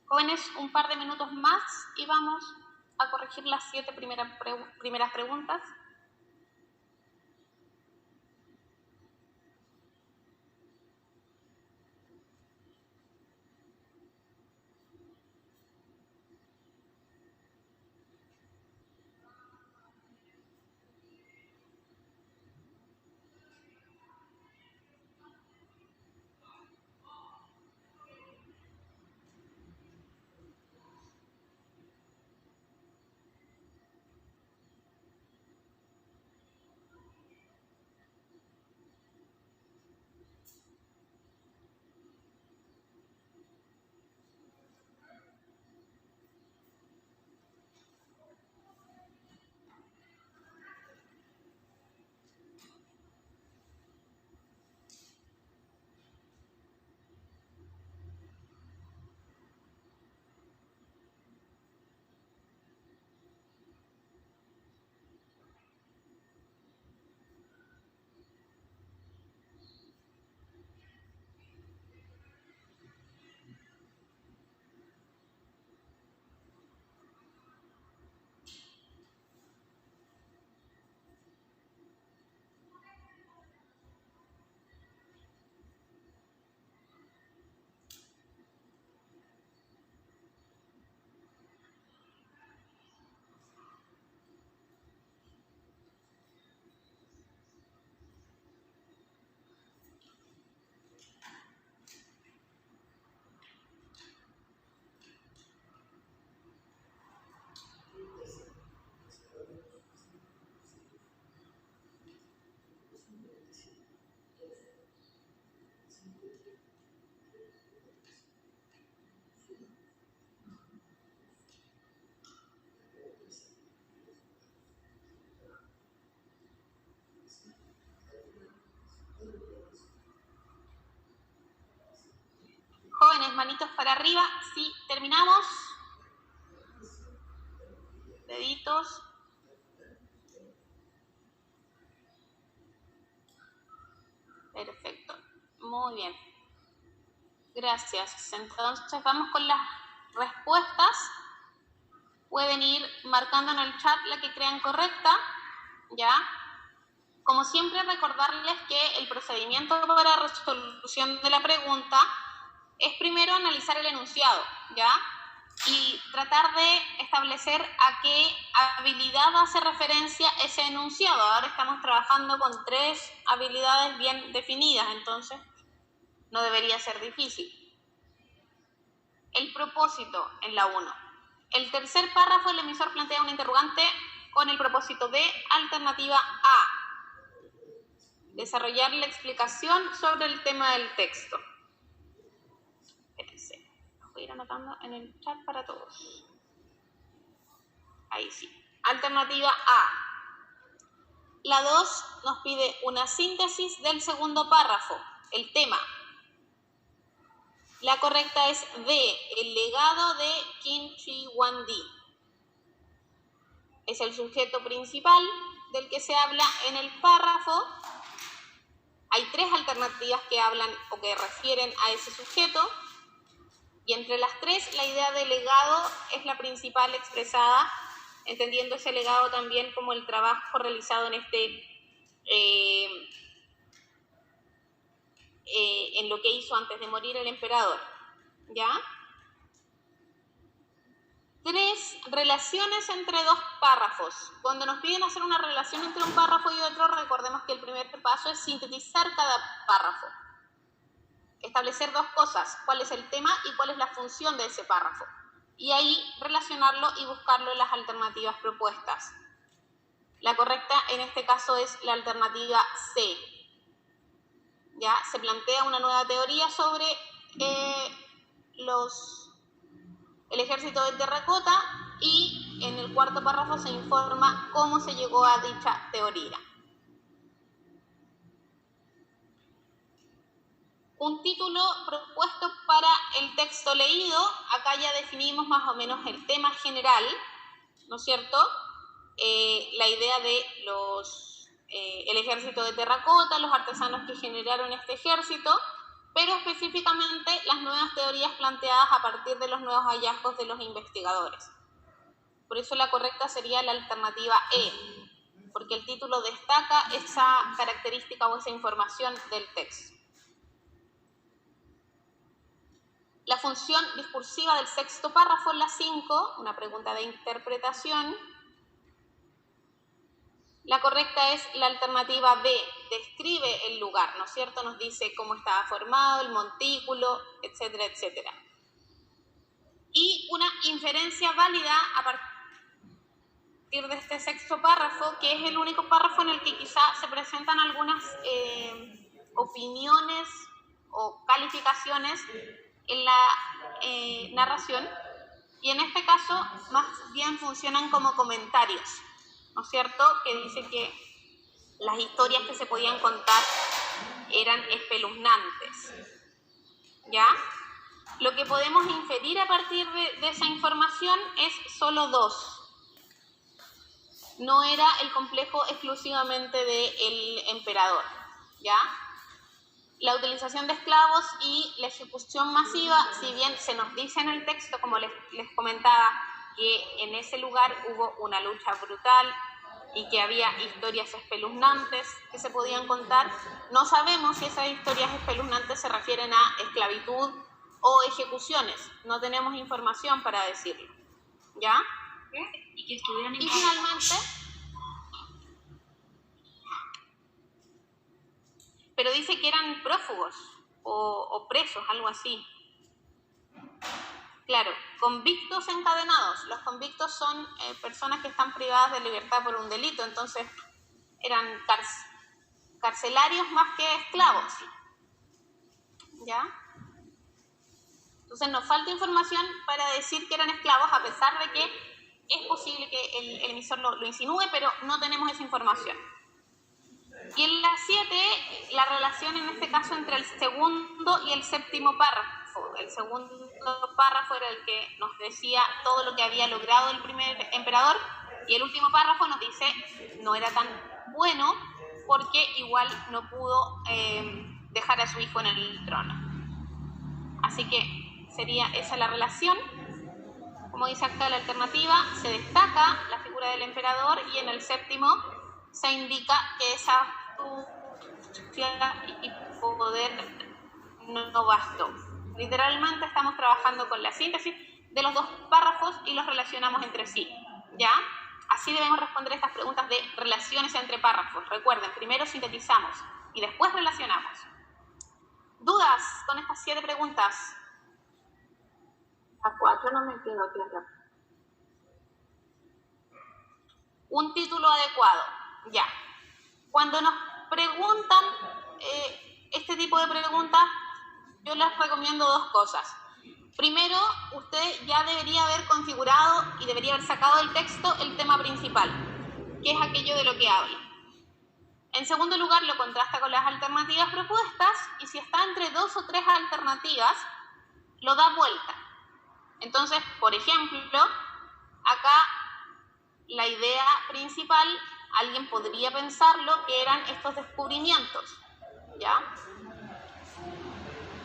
Jóvenes, un par de minutos más y vamos a corregir las 7 primeras preguntas. Jóvenes, manitos para arriba. Sí, terminamos. Deditos. Perfecto. Muy bien. Gracias. Entonces vamos con las respuestas. Pueden ir marcando en el chat la que crean correcta. ¿Ya? Como siempre, recordarles que el procedimiento para resolución de la pregunta es primero analizar el enunciado, ¿ya? Y tratar de establecer a qué habilidad hace referencia ese enunciado. Ahora estamos trabajando con 3 habilidades bien definidas, entonces no debería ser difícil. El propósito en la 1. El tercer párrafo, el emisor plantea un interrogante con el propósito de alternativa A. Desarrollar la explicación sobre el tema del texto. Espérense, los voy a ir anotando en el chat para todos. Ahí sí. Alternativa A. La 2 nos pide una síntesis del segundo párrafo, el tema. La correcta es D, el legado de Kim Chi-hwan-di. Es el sujeto principal del que se habla en el párrafo. Hay 3 alternativas que hablan o que refieren a ese sujeto. Y entre las 3, la idea de legado es la principal expresada, entendiendo ese legado también como el trabajo realizado en en lo que hizo antes de morir el emperador. ¿Ya? 3 relaciones entre 2 párrafos. Cuando nos piden hacer una relación entre un párrafo y otro, recordemos que el primer paso es sintetizar cada párrafo. Establecer 2 cosas, cuál es el tema y cuál es la función de ese párrafo. Y ahí relacionarlo y buscarlo en las alternativas propuestas. La correcta en este caso es la alternativa C. ¿Ya? Se plantea una nueva teoría sobre el ejército de terracota y en el cuarto párrafo se informa cómo se llegó a dicha teoría. Un título propuesto para el texto leído. Acá ya definimos más o menos el tema general, ¿no es cierto? La idea de el ejército de terracota, los artesanos que generaron este ejército, pero específicamente las nuevas teorías planteadas a partir de los nuevos hallazgos de los investigadores. Por eso la correcta sería la alternativa E, porque el título destaca esa característica o esa información del texto. La función discursiva del sexto párrafo en la 5, una pregunta de interpretación. La correcta es la alternativa B, describe el lugar, ¿no es cierto? Nos dice cómo estaba formado, el montículo, etcétera, etcétera. Y una inferencia válida a partir de este sexto párrafo, que es el único párrafo en el que quizá se presentan algunas opiniones o calificaciones en la narración, y en este caso más bien funcionan como comentarios, ¿no es cierto? Que dice que las historias que se podían contar eran espeluznantes, ¿ya? Lo que podemos inferir a partir de esa información es solo dos. No era el complejo exclusivamente del emperador, ¿ya? La utilización de esclavos y la ejecución masiva, si bien se nos dice en el texto, como les comentaba, que en ese lugar hubo una lucha brutal y que había historias espeluznantes que se podían contar, no sabemos si esas historias espeluznantes se refieren a esclavitud o ejecuciones. No tenemos información para decirlo, ¿ya? Y que estuvieran en finalmente, pero dice que eran prófugos o presos, algo así. Claro, convictos encadenados. Los convictos son personas que están privadas de libertad por un delito, entonces eran carcelarios más que esclavos, ¿ya? Entonces nos falta información para decir que eran esclavos, a pesar de que es posible que el emisor lo insinúe, pero no tenemos esa información. Y en la 7, la relación en este caso entre el segundo y el séptimo párrafo. El segundo párrafo era el que nos decía todo lo que había logrado el primer emperador, y el último párrafo nos dice no era tan bueno porque igual no pudo dejar a su hijo en el trono. Así que sería esa la relación. Como dice acá la alternativa, se destaca la figura del emperador, y en el séptimo se indica que esa astucia y poder no bastó. Literalmente estamos trabajando con la síntesis de los dos párrafos y los relacionamos entre sí, ¿ya? Así debemos responder estas preguntas de relaciones entre párrafos. Recuerden, primero sintetizamos y después relacionamos. ¿Dudas con estas 7 preguntas? A 4 no me quedó clara. Un título adecuado, ya. Cuando nos preguntan este tipo de preguntas, yo les recomiendo 2 cosas. Primero, usted ya debería haber configurado y debería haber sacado del texto el tema principal, que es aquello de lo que habla. En segundo lugar, lo contrasta con las alternativas propuestas, y si está entre 2 o 3 alternativas, lo da vuelta. Entonces, por ejemplo, acá la idea principal, alguien podría pensarlo que eran estos descubrimientos, ¿ya?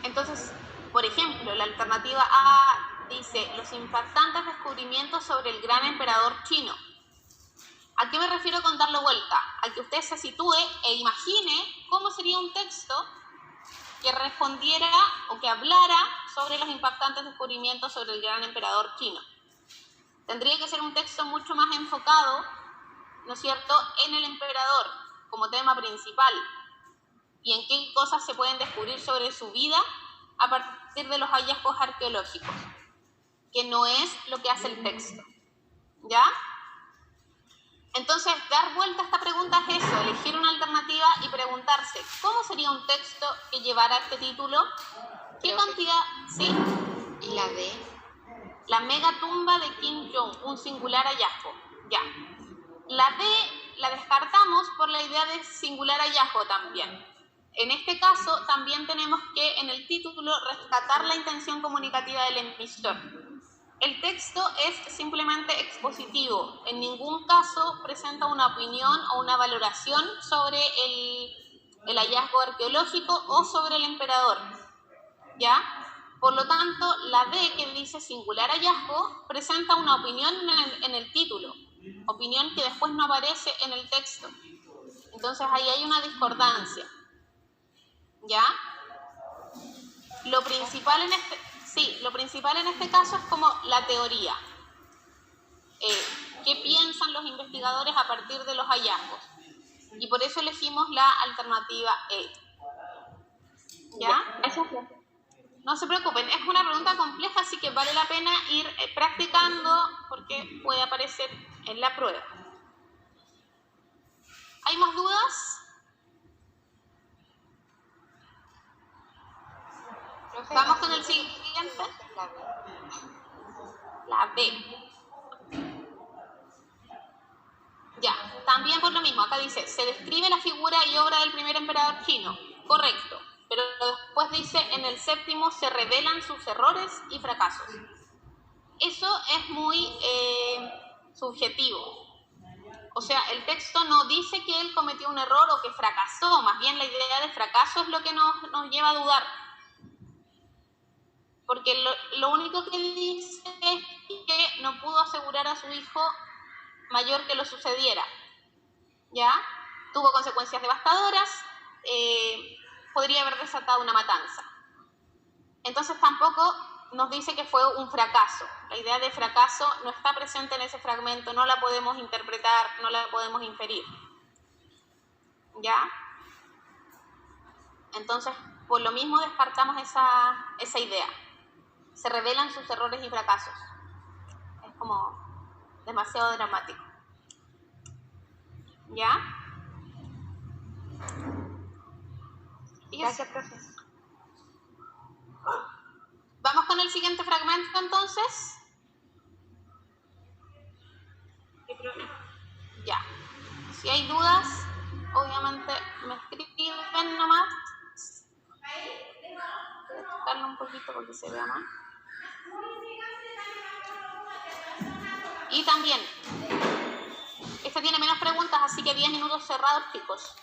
Entonces, por ejemplo, la alternativa A dice los impactantes descubrimientos sobre el gran emperador chino. ¿A qué me refiero con darlo vuelta? A que usted se sitúe e imagine cómo sería un texto que respondiera o que hablara sobre los impactantes descubrimientos sobre el gran emperador chino. Tendría que ser un texto mucho más enfocado, ¿no es cierto?, en el emperador como tema principal y en qué cosas se pueden descubrir sobre su vida a partir de los hallazgos arqueológicos, que no es lo que hace el texto, ¿ya? Entonces, dar vuelta a esta pregunta es eso, elegir una alternativa y preguntarse ¿cómo sería un texto que llevara este título? ¿Qué cantidad? ¿Sí? ¿Y la D? La mega tumba de Kim Jong, un singular hallazgo. Ya. La D la descartamos por la idea de singular hallazgo también. En este caso, también tenemos que en el título rescatar la intención comunicativa del emisor. El texto es simplemente expositivo. En ningún caso presenta una opinión o una valoración sobre el hallazgo arqueológico o sobre el emperador. ¿ya? Por lo tanto, la D, que dice singular hallazgo, presenta una opinión en el título, opinión que después no aparece en el texto. Entonces ahí hay una discordancia, ¿ya? Lo principal en este caso es como la teoría. ¿Qué piensan los investigadores a partir de los hallazgos? Y por eso elegimos la alternativa E. ¿Ya? No se preocupen, es una pregunta compleja, así que vale la pena ir practicando porque puede aparecer en la prueba. ¿Hay más dudas? Vamos con el siguiente. La B. Ya, también por lo mismo, acá dice, se describe la figura y obra del primer emperador chino. Correcto, pero después dice, en el séptimo se revelan sus errores y fracasos. Eso es muy subjetivo. O sea, el texto no dice que él cometió un error o que fracasó, más bien la idea de fracaso es lo que nos lleva a dudar. Porque lo único que dice es que no pudo asegurar a su hijo mayor que lo sucediera, ¿ya? Tuvo consecuencias devastadoras, podría haber desatado una matanza. Entonces tampoco nos dice que fue un fracaso. La idea de fracaso no está presente en ese fragmento, no la podemos interpretar, no la podemos inferir, ¿ya? Entonces, por lo mismo descartamos esa idea. Se revelan sus errores y fracasos. Es como demasiado dramático. ¿Ya? Gracias, profe. Vamos con el siguiente fragmento, entonces. Ya. Si hay dudas, obviamente me escriben nomás. Voy a tocarlo un poquito porque se vea más. Y también, este tiene menos preguntas, así que 10 minutos cerrados, chicos.